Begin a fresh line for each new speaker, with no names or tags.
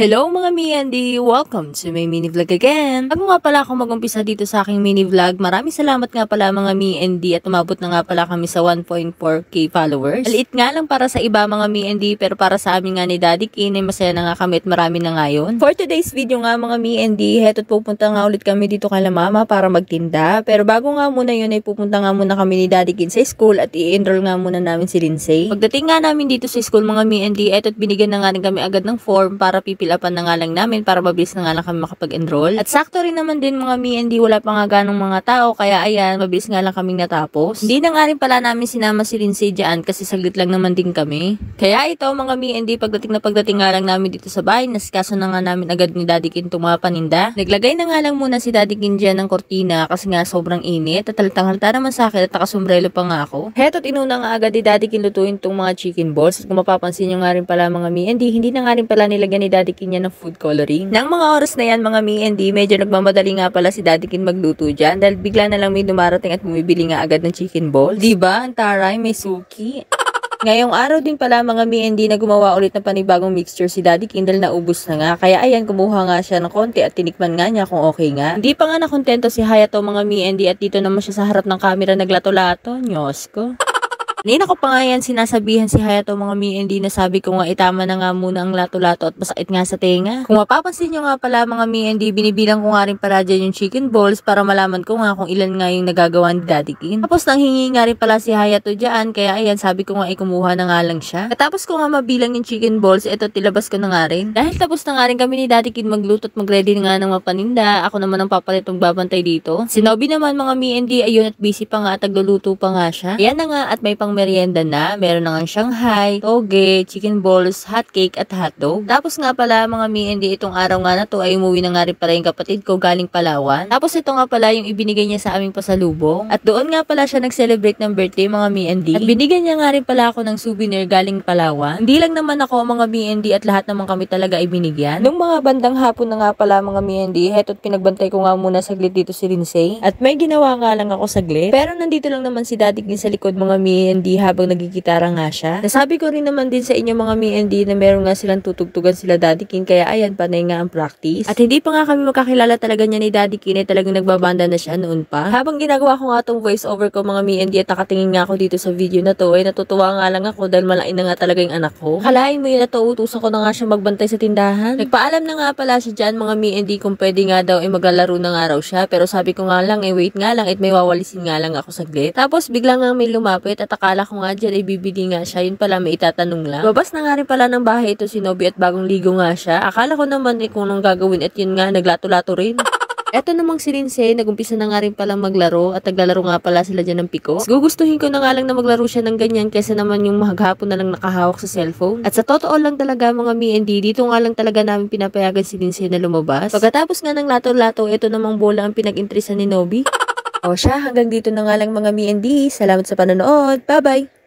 Hello mga Miandi! Welcome to my mini vlog again! Bago nga pala ako mag-umpisa dito sa aking mini vlog, maraming salamat nga pala mga Miandi at umabot na nga pala kami sa 1.4k followers. Maliit nga lang para sa iba mga Miandi pero para sa amin nga ni Daddy Kin ay masaya na nga kami at marami na ngayon. For today's video nga mga Miandi, heto't pupunta nga ulit kami dito kay Mama para magtinda. Pero bago nga muna yun ay pupunta nga muna kami ni Daddy Kin sa school at i-enroll nga muna namin si Lindsay. Pagdating nga namin dito sa school mga Miandi, heto't binigyan na nga rin kami agad ng form para pipilapan na nga lang namin para mabilis na nga lang kami makapag-enroll. At sakto rin naman din mga Miandi, wala pa nga ganong mga tao kaya ayan, mabilis nga lang kaming natapos. Hindi na nga rin pala namin sinama si Lindsay dyan kasi saglit lang naman din kami. Kaya ito mga Miandi, pagdating nga lang namin dito sa bahay, nasikaso na nga namin agad ni Daddy Kin itong mga paninda. Naglagay na nga lang muna si Daddy Kin dyan ng kortina kasi nga sobrang init at haltang-halta naman sa akin at nakasombrelo pa nga ako. Heto't inuna nga agad ni Daddy Kin lutuin itong mga chicken balls. At kung mapapansin nyo nga rin pala mga Miandi, hindi na nga rin pala nilagyan ni Daddy Kin yan ng food coloring. Nang mga oras na yan mga Miandi, medyo nagmamadali nga pala si Daddy Kin magluto dyan dahil bigla na lang may dumarating at bumibili nga agad ng chicken balls. Diba? Ang taray, may suki. Ngayong araw din pala mga Miandi na gumawa ulit ng panibagong mixture si Daddy Kin dahil naubos na nga. Kaya ayan, kumuha nga siya ng konti at tinikman nga niya kung okay nga. Hindi pa nga nakontento si Hayato mga Miandi at dito naman siya sa harap ng camera naglato-lato. Nyos ko. Nina ko pa nga yan sinasabihan si Hayato mga Miandi na sabi ko nga itama na nga muna ang lato-lato at masakit nga sa tenga. Kung mapapansin nyo nga pala mga Miandi, binibilang ko nga rin pala dyan yung chicken balls para malaman ko nga kung ilan nga yung nagagawa ni Daddy Kin. Tapos nanghingi nga rin pala si Hayato dyan kaya ayan sabi ko nga kumuha na nga lang siya. Katapos ko nga mabilang yung chicken balls, eto tilabas ko na nga rin. Dahil tapos na nga rin kami ni Daddy Kin magluto at mag-ready nga ng mapaninda, ako naman ang papalitong babantay dito. Si Nobby naman mga Miandi ayun at busy pa nga at nagluluto pa nga siya. Ayan na nga at may pang merienda na. Meron na nga Shanghai, toge, chicken balls, hot cake at hotdog. Tapos nga pala mga Miandi, itong araw nga na to ay umuwi na nga rin pala yung kapatid ko galing Palawan. Tapos ito nga pala yung ibinigay niya sa aming pasalubong. At doon nga pala siya nag-celebrate ng birthday mga Miandi. At binigyan niya nga rin pala ako ng souvenir galing Palawan. Hindi lang naman ako mga Miandi at lahat naman kami talaga ay binigyan. Nung mga bandang hapon na nga pala mga Miandi, heto't pinagbantay ko nga muna saglit dito si Lindsay. At may ginawa nga lang ako saglit. Pero nandito lang naman si Daddy Kin sa likod mga Miandi habang nagigitara nga siya. Nasabi ko rin naman din sa inyo mga Miandi na meron nga silang tutugtugan sila Daddy Kin kaya ayan panay nga ang practice. At hindi pa nga kami magkakilala talaga niya ni Daddy Kin ay talagang nagbabanda na siya noon pa. Habang ginagawa ko nga tong voice over ko mga Miandi at nakatingin nga ako dito sa video na to ay natutuwa nga lang ako dahil malain na nga talaga yung anak ko. Kalain mo yun na to, utusan ko na nga siya magbantay sa tindahan. Nagpaalam na nga pala siya dyan mga Miandi kung pwede nga daw ay maglalaro na nga raw siya pero sabi ko nga lang wait nga lang at may wawalisin nga lang ako saglit. Tapos biglang nga may lumapit at akala ko nga dyan ay bibili nga siya, yun pala may itatanong lang. Babas na nga rin pala ng bahay ito si Nobby at bagong ligo nga siya. Akala ko naman kung nang gagawin at yun nga, naglato-lato rin. Eto namang si Lindsay, nagumpisa na nga rin palang maglaro at naglalaro nga pala sila dyan ng piko. Gugustuhin ko na nga lang na maglaro siya ng ganyan kaysa naman yung maghapon na lang nakahawak sa cellphone. At sa totoo lang talaga mga Miandi, dito nga lang talaga namin pinapayagan si Lindsay na lumabas. Pagkatapos nga ng lato-lato, eto namang bola ang pinag-interesan ni Nobby. O siya, hanggang dito na nga lang mga Miandi. Salamat sa panonood. Bye-bye!